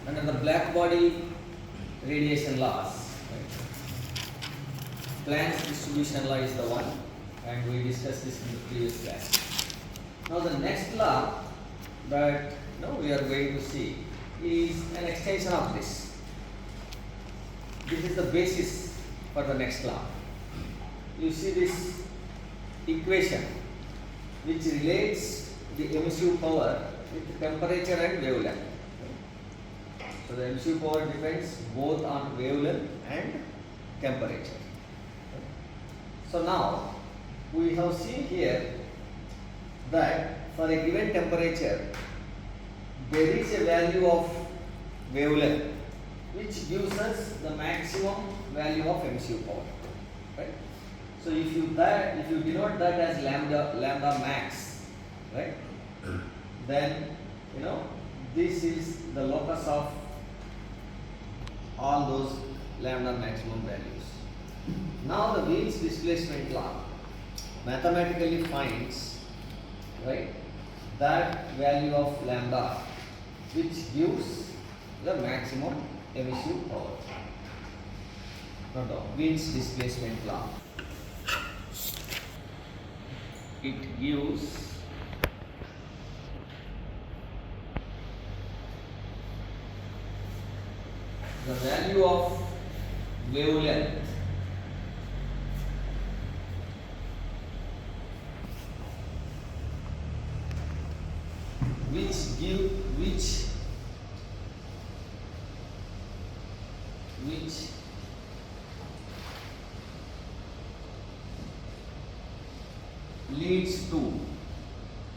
under the black body radiation laws, right? Planck's distribution law is the one, and we discussed this in the previous class. Now the next law that we are going to see is an extension of this. This is the basis for the next law. You see this equation which relates the emissive power with temperature and wavelength. So the emissive power depends both on wavelength and temperature. So now we have seen here that for a given temperature there is a value of wavelength which gives us the maximum value of emissive power, right? So if you denote that as lambda max, right, then this is the locus of all those lambda maximum values. Now the Wein's displacement law mathematically finds, right, that value of lambda which gives the maximum emissive power. No, Wein's displacement law. It gives the value of wavelength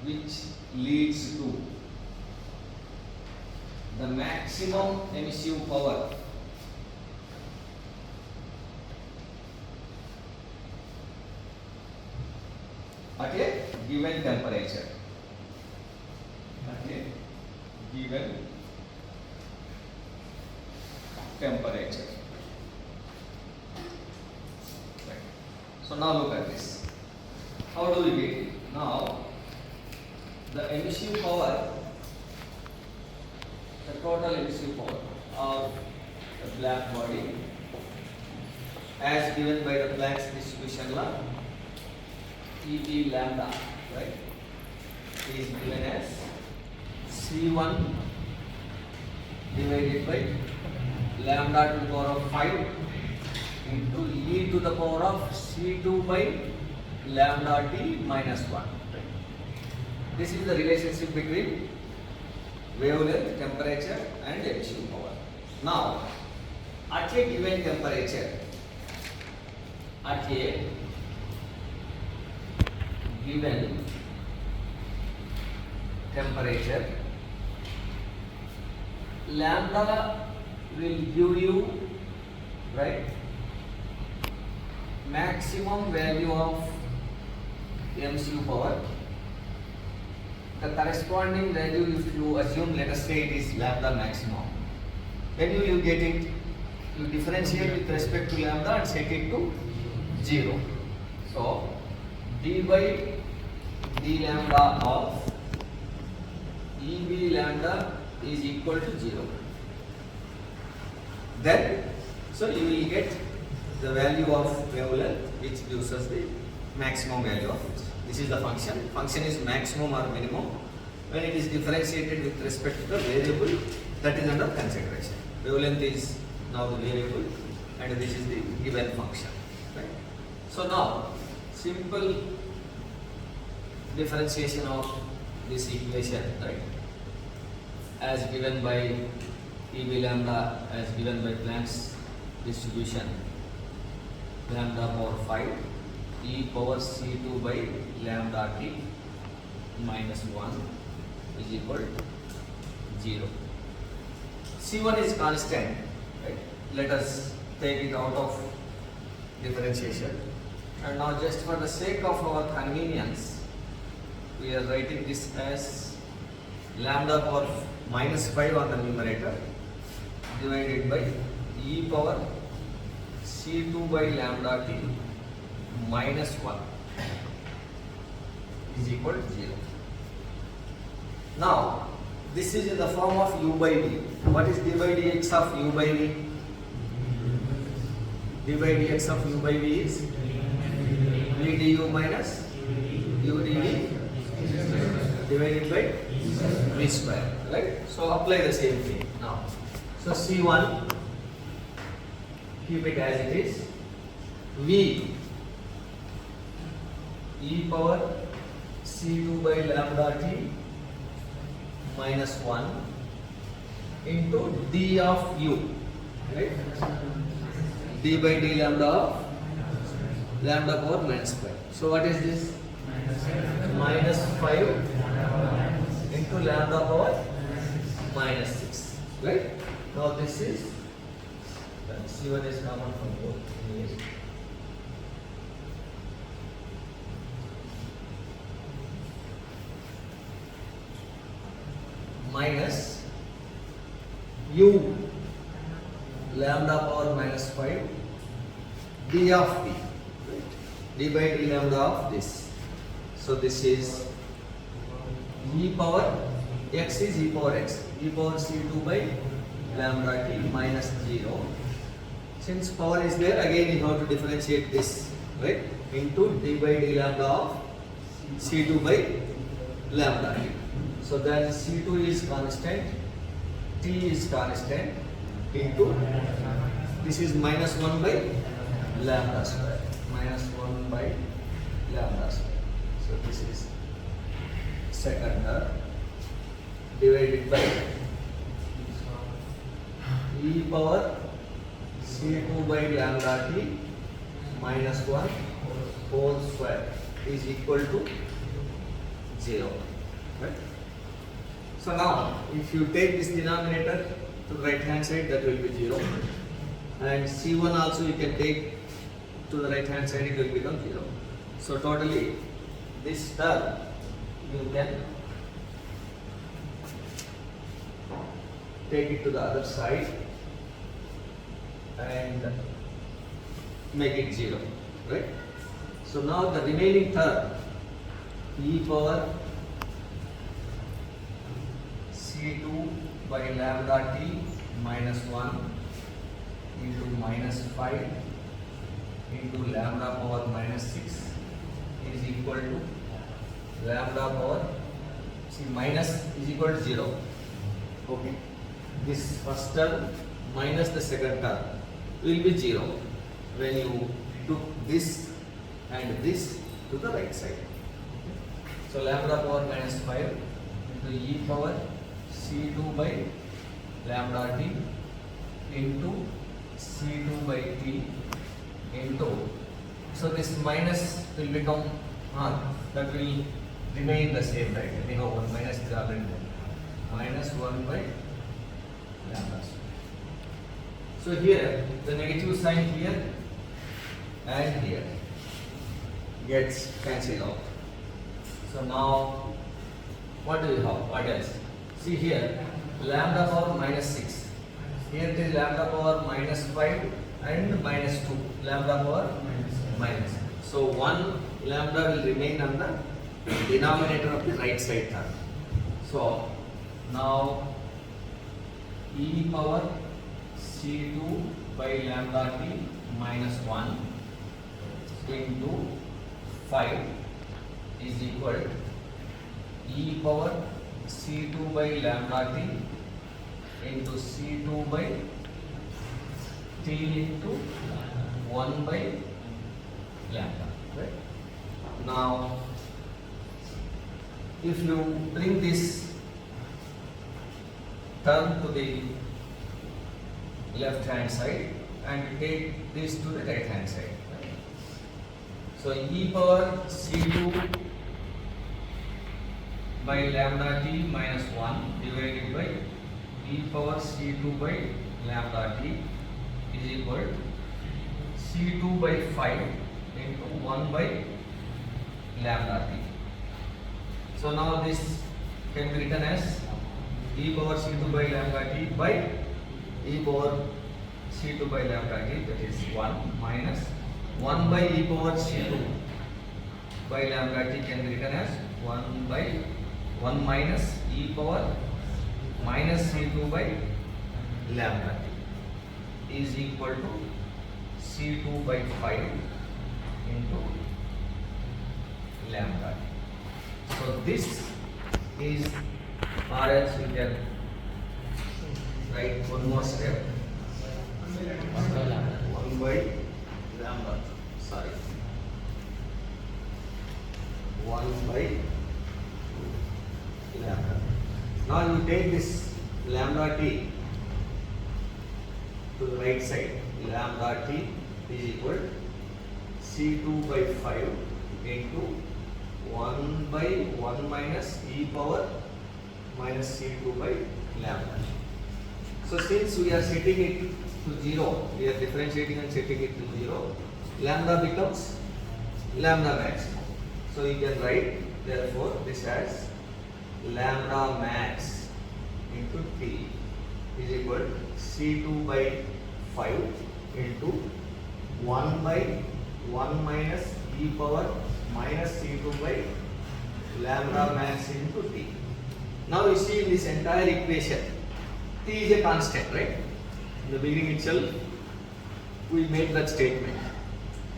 which leads to the maximum emissive power at a given temperature. Right. So now look at this. How do we get it? Now the emissive power, the total emissive power of the black body as given by the Planck's distribution law, EB lambda, right, is given as C1 divided by lambda to the power of 5 into e to the power of C2 by lambda t minus 1. This is the relationship between wavelength, temperature and emissive power. Now, at a given temperature, lambda will give you, right, maximum value of emissive power. The corresponding value, if you assume, let us say it is lambda maximum, when you will get it? You differentiate with respect to lambda and set it to 0. So d by d lambda of EB lambda is equal to 0. Then, so you will get the value of wavelength which gives us the maximum value of it. This is the function. Function is maximum or minimum when it is differentiated with respect to the variable that is under consideration. Wavelength is now the variable and this is the given function. Right? So now, simple differentiation of this equation, right, as given by EB lambda, as given by Planck's distribution, lambda power 5 e power C2 by lambda t minus 1 is equal to 0. C1 is constant, right? Let us take it out of differentiation. And now, just for the sake of our convenience, we are writing this as lambda power minus 5 on the numerator divided by e power C2 by lambda t minus 1 is equal to 0. Now, This is in the form of u by d. What is d by dx of u by d? D by dx of u by d is v du minus u dv divided by v square, right? So apply the same thing now. So C1, keep it as it is, v e power C2 by lambda t minus 1 into d of u, right? D by d lambda of lambda power minus 5. So what is this? Minus 5 into lambda power minus 6, right? Now this is C1 is common from both here. Minus u lambda power minus 5 d of t, right? D by d lambda of this. So this is e power x is e power x, e power c2 by lambda t minus 0. Since power is there, again you have to differentiate this, right? Into d by d lambda of c2 by lambda t. So then c2 is constant, t is constant, into this is minus 1 by lambda square, minus 1 by lambda square. So this is second term divided by e power c2 by lambda t minus 1 whole square is equal to 0, right? So now if you take this denominator to the right hand side, that will be 0, and c1 also you can take to the right hand side, it will become 0. So totally this term you can take it to the other side and make it 0, right? So now the remaining term e power c2 by lambda t minus 1 into minus 5 into lambda power minus 6 is equal to lambda power, see, minus is equal to 0. Okay. This first term minus the second term will be 0 when you took this and this to the right side. So lambda power minus 5 into e power c2 by lambda t into c2 by t into, so this minus will become that will remain the same, right? Anyhow, 1 minus is already there. Minus 1 by lambda. So here the negative sign here and here gets cancelled out. So now what do we have? What else? See here, lambda power minus 6. Here it is lambda power minus 5 and minus 2. Lambda power minus. So 1 lambda will remain on the denominator of the right side term. So now e power c2 by lambda t minus 1 into 5 is equal to e power c2 by lambda t into c2 by t into 1 by lambda, right? Now if you bring this term to the left hand side and take this to the right hand side, right? So e power c2 by lambda t minus 1 divided by e power c2 by lambda t is equal to c2 by 5 into 1 by lambda t. So now this can be written as e power c2 by lambda t by e power c2 by lambda t, that is 1 minus 1 by e power c2 by lambda t can be written as 1 by 1 minus e power minus C2 by lambda t is equal to C2 by 5 into lambda t. So this is, or else we can write one more step, 1 by lambda, sorry, 1 by lambda. Now you take this lambda t to the right side. Lambda t is equal C2 by 5 into 1 by 1 minus e power minus C2 by lambda. So since we are setting it to 0, we are differentiating and setting it to 0, lambda becomes lambda maximum. So you can write, therefore this as lambda max into t is equal C2 by 5 into 1 by 1 minus e power minus C2 by lambda max into t. Now you see in this entire equation, t is a constant, right? In the beginning itself, we made that statement.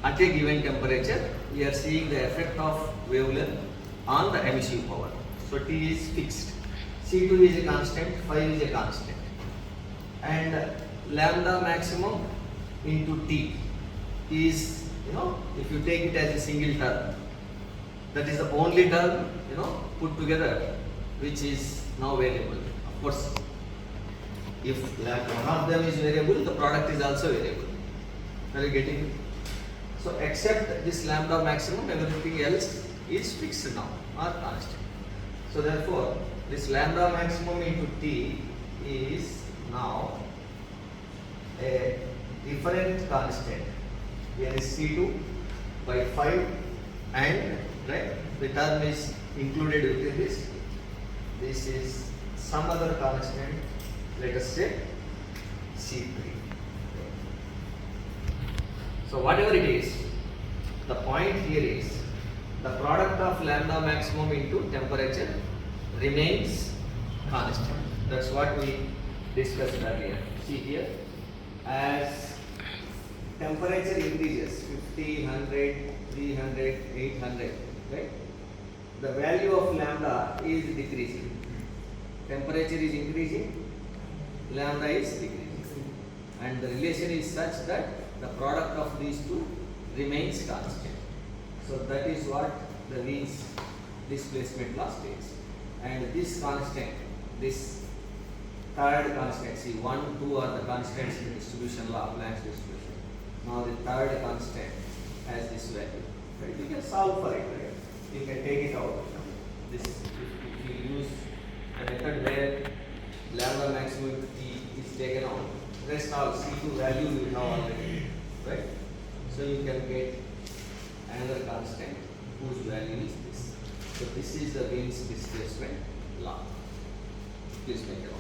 At a given temperature, we are seeing the effect of wavelength on the emissive power. So t is fixed. C2 is a constant, 5 is a constant. And lambda maximum into t is, if you take it as a single term, that is the only term, put together, which is now variable. Of course, if one of them is variable, the product is also variable. Are you getting it? So except this lambda maximum, everything else is fixed now or constant. So therefore, this lambda maximum into t is now a different constant. Here is C2 by 5 and right, the term is included within this. This is some other constant, let us say C3. So whatever it is, the point here is the product of lambda maximum into temperature remains constant. That's what we discussed earlier. See here, as temperature increases 50, 100, 300, 800, right? The value of lambda is decreasing. Temperature is increasing, lambda is decreasing. And the relation is such that the product of these two remains constant. So that is what the Wein's displacement law states. And this constant, this third constant, see 1, 2 are the constants in distribution law, Planck's distribution. Now the third constant has this value. Right? You can solve for it. Right? You can take it out. This, if you use a method where lambda maximum t is taken out, rest all C2 value you know already. Right? So you can get another constant whose value is this. So this is the Wein's displacement law. Please make it.